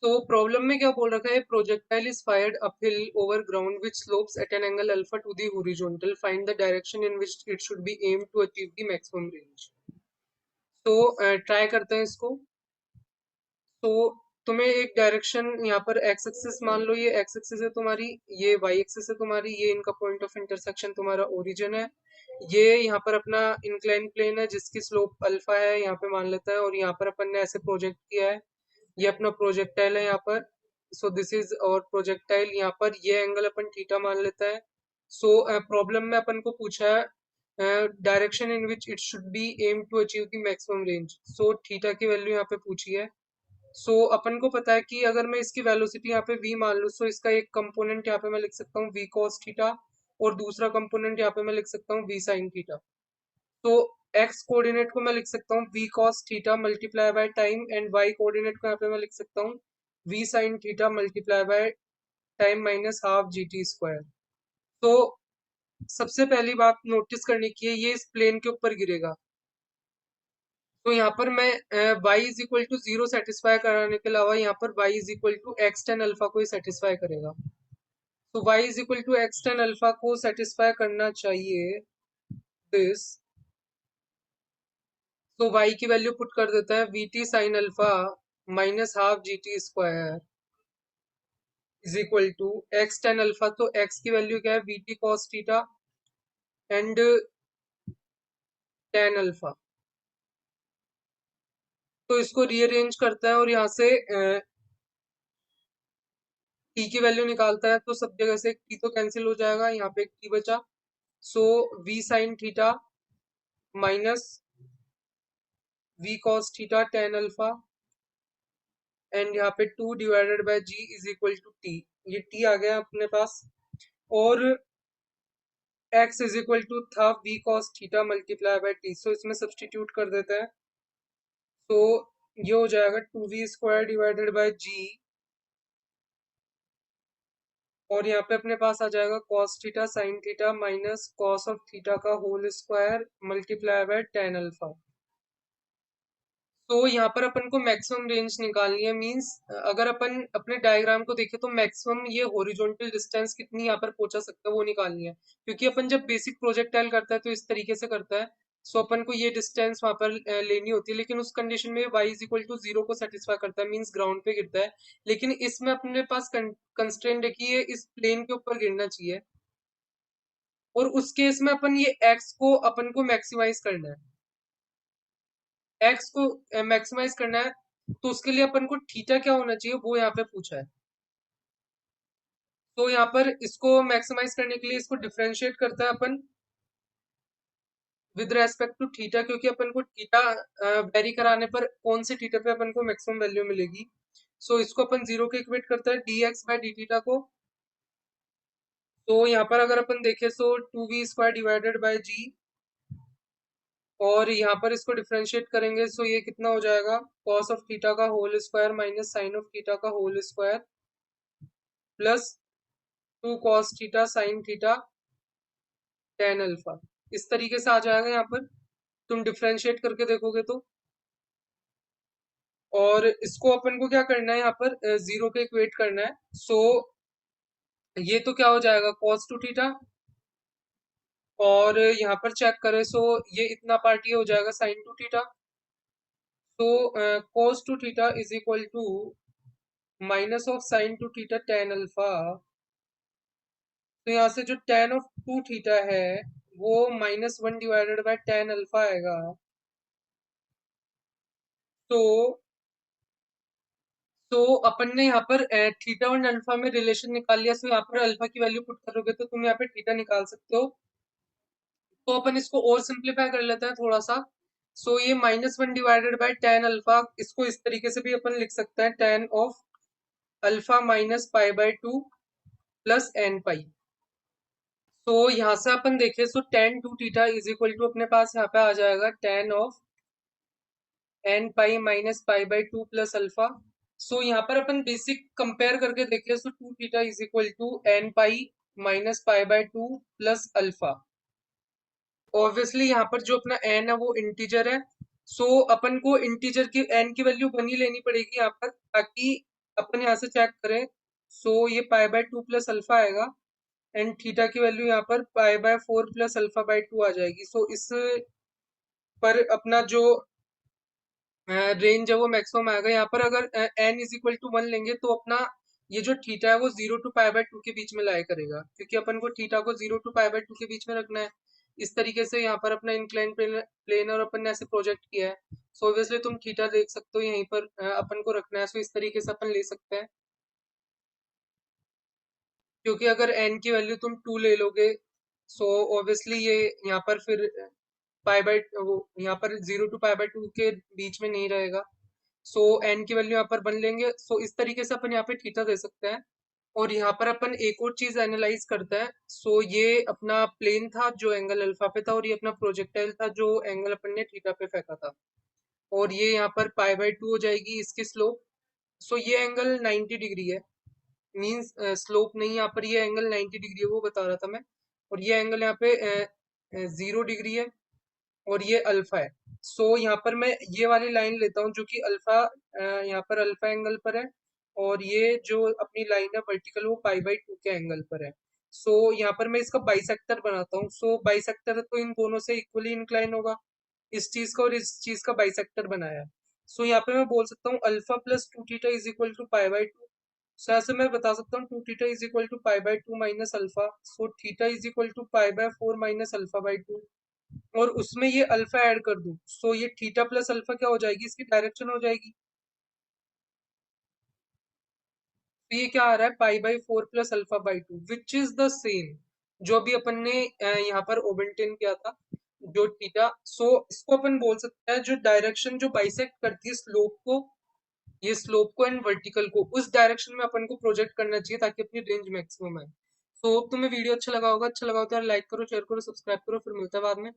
तो प्रॉब्लम में क्या बोल रखा है, projectile is fired uphill over ground which slopes at an angle alpha to the horizontal, find the direction in which it should be aim to achieve the maximum range. तो try करते हैं इसको। तो तुम्हें एक डायरेक्शन यहाँ पर x axis मान लो, ये एक्स एक्सिस है तुम्हारी, ये वाई एक्सिस है तुम्हारी, ये इनका पॉइंट ऑफ इंटरसेक्शन तुम्हारा ओरिजिन है, ये यहाँ पर अपना इंक्लाइन प्लेन है जिसकी स्लोप अल्फा है यहाँ पे मान लेता है, और यहाँ पर अपन ने ऐसे प्रोजेक्ट किया है, ये अपना प्रोजेक्टाइल है यहाँ पर। सो दिस इज और प्रोजेक्टाइल, यहाँ पर ये एंगल अपन थीटा मान लेता है। सो प्रॉब्लम में अपन को पूछा है direction in which it should be aim to achieve the maximum range. So theta की वैल्यू यहाँ पे पूछी है। सो अपन को पता है कि अगर मैं इसकी वेलोसिटी यहाँ पे v मान लूँ, सो इसका एक कंपोनेंट यहाँ पे मैं लिख सकता हूँ v cos थीटा, और दूसरा कंपोनेंट यहाँ पे मैं लिख सकता हूँ v sin थीटा। तो x कोऑर्डिनेट को मैं लिख सकता हूँ v cos theta multiply by time, and y coordinate को यहाँ पे मैं लिख सकता हूँ v sin theta multiply by time minus half G T square. तो सबसे पहली बात नोटिस करने की है, ये इस प्लेन के ऊपर गिरेगा। तो यहाँ पर मैं y is equal to zero satisfy कराने के अलावा यहाँ पर y is equal to X tan alpha को ही सेटिस्फाई करेगा। तो y is equal to X tan alpha को सेटिस्फाई करना चाहिए दिस। तो y की वैल्यू पुट कर देता है V T sine alpha minus half G T square is equal to X tan alpha. तो x की वैल्यू क्या है, V T cos theta and tan alpha. तो इसको रीअरेंज करता है और यहाँ से t की वैल्यू निकालता है, तो सब जगह से t तो कैंसिल हो जाएगा, यहाँ पे एक t बचा। So v sine theta minus v cos theta tan alpha, and यहाँ पे 2 divided by g is equal to t। ये t आ गया अपने पास, और x इज इक्वल टू था v cos theta multiply by t। So इसमें सब्सटीट्यूट कर देते हैं, तो ये हो जाएगा 2v square divided by g, और यहाँ पे अपने पास आ जाएगा cos theta sine theta minus cos of theta का whole square multiply by tan alpha. तो यहाँ पर अपन को मैक्सिमम रेंज निकालनी है, मींस अगर अपन अपने डायग्राम को देखें तो मैक्सिमम ये हॉरिजॉन्टल डिस्टेंस कितनी यहाँ पर पहुंचा सकता है वो निकालनी है, क्योंकि अपन जब बेसिक प्रोजेक्टाइल करता है तो इस तरीके से करता है। सो अपन को ये डिस्टेंस वहां पर लेनी होती है, लेकिन उस कंडीशन में y is equal to zero को सेटिस्फाई करता है, मींस ग्राउंड पे गिरता है। लेकिन इसमें अपने पास कंस्ट्रेंट है कि ये इस प्लेन के ऊपर गिरना चाहिए, और उस केस में अपन ये x को अपन को मैक्सिमाइज करना है, एक्स को मैक्सिमाइज करना है। तो उसके लिए अपन को थीटा क्या होना चाहिए वो यहाँ पे पूछा है। तो यहाँ पर इसको मैक्सिमाइज करने के लिए इसको डिफरेंशिएट करता है अपन विद रेस्पेक्ट टू थीटा, क्योंकि अपन को थीटा वेरी कराने पर कौन से थीटा पे अपन को मैक्सिमम वैल्यू मिलेगी। सो इसको अपन जीरो के इक्वेट करता है D X by D theta को। तो यहाँ पर अगर अपन देखें so two V square divided by G, और यहाँ पर इसको डिफरेंशिएट करेंगे, सो ये कितना हो जाएगा, कॉस ऑफ थीटा का whole square minus sine of theta का whole square plus 2 cos theta sine theta tan alpha. इस तरीके से आ जाएगा यहाँ पर, तुम डिफरेंशिएट करके देखोगे तो। और इसको अपन को क्या करना है, यहाँ पर जीरो के इक्वेट करना है। सो ये तो क्या हो जाएगा cos टू थीटा, और यहाँ पर चेक करें सो ये इतना पार्ट ये हो जाएगा साइन टू थीटा। तो cos two theta is equal to minus of sine two theta tan alpha. तो यहाँ से जो टेन ऑफ टू थीटा है वो minus one divided by tan alpha आएगा। तो अपन ने यहाँ पर थीटा और अल्फा में रिलेशन निकाल लिया। सो यहाँ पर अल्फा की वैल्यू पुट करोगे तो तुम यहाँ पे थीटा निकाल सकते हो। तो अपन इसको और सिंप्लीफाई कर लेते हैं थोड़ा सा। सो ये minus one divided by tan alpha, इसको इस तरीके से भी अपन लिख सकते हैं tan of alpha minus pi by two plus n pi. तो यहाँ से अपन देखें so tan two theta is equal to अपने पास यहाँ पे आ जाएगा tan of n pi minus pi by two plus alpha. So यहाँ पर अपन बेसिक कंपेयर करके देखें so two theta is equal to N pi minus pi by two plus alpha. Obviously यहाँ पर जो अपना एन है वो इंटीजर है, सो अपन को इंटीजर की एन की वैल्यू बनी लेनी पड़ेगी यहाँ पर, ताकि अपन यहाँ से चेक करें, सो ये पाई बाय 2 प्लस अल्फा आएगा, एंड थीटा की वैल्यू यहाँ पर पाई बाय 4 प्लस अल्फा बाय 2 आ जाएगी। सो इस पर अपना जो रेंज है वो मैक्सिमम आएगा। यहाँ पर अगर एन इज इक्वल टू 1 लेंगे तो अपना ये जो थीटा है वो 0 to पाई बाय 2 के बीच में लाया करेगा, क्योंकि अपन को थीटा को 0 to पाई बाय 2 के बीच में रखना है। इस तरीके से यहाँ पर अपना इंक्लाइन प्लेन और अपन ने ऐसे प्रोजेक्ट किया है। सो ऑब्वियसली तुम थीटा देख सकते हो यहीं पर अपन को रखना है। सो इस तरीके से अपन ले सकते हैं, क्योंकि अगर एन की वैल्यू तुम 2 ले लोगे, सो ऑब्वियसली ये यहाँ पर फिर पाई बाय वो यहाँ पर 0 to पाई बाय 2 के बीच में नहीं रहेगा। सो एन की वैल्यू यहाँ पर बन लेंगे। सो इस तरीके से अपन यहाँ पे थीटा दे सकते हैं। और यहाँ पर अपन एक और चीज एनालाइज करते हैं। सो ये अपना प्लेन था जो एंगल अल्फा पे था, और ये अपना प्रोजेक्टाइल था जो एंगल अपन ने थीटा पे फेंका था। और ये यहाँ पर पाई बाय 2 हो जाएगी इसकी स्लोप। सो ये एंगल 90 डिग्री है, मीन्स स्लोप नहीं, यहाँ पर ये एंगल 90 डिग्री है वो बता रहा था मैं। और ये एंगल यहाँ पे 0 डिग्री है, और ये अल्फा है। सो यहाँ पर मैं ये वाली लाइन लेता हूँ जो कि अल्फा, यहाँ पर अल्फा एंगल पर है, और ये जो अपनी लाइन है वर्टिकल वो पाई बाय 2 के एंगल पर है। सो यहाँ पर मैं इसका बाइसेक्टर बनाता हूँ। सो बाइसेक्टर तो इन दोनों से इक्वली इंक्लाइन होगा, इस चीज का और इस चीज का बाइसेक्टर बनाया है। सो यहाँ पे मैं बोल सकता हूँ alpha plus 2 theta is equal to pi by 2। So ऐसे मैं बता सकता हूँ 2 theta is equal to pi by 2 minus alpha. So theta is equal to pi by 4 minus alpha by 2, और उसमें ये अल्फा ऐड कर दूं, सो ये थीटा प्लस अल्फा क्या हो जाएगी, इसकी डायरेक्शन हो जाएगी। तो ये क्या आ रहा है, पाई by 4 plus alpha by 2, which is the same जो अभी अपन ने यहाँ पर ओबेंटेन किया था, जो थीटा। सो इसको अपन बोल सकते हैं जो डायरेक्शन जो बाइसेक्ट करती है स्लोप को, ये स्लोप को एंड वर्टिकल को, उस डायरेक्शन में अपन को प्रोजेक्ट करना चाहिए ताकि अपनी रेंज मैक्सिमम है। तो तुम्हें वीडियो अच्छा लगा होगा, अच्छा लगा हो तो यार लाइक करो, शेयर करो, सब्सक्राइब करो, फिर मिलता है बाद में।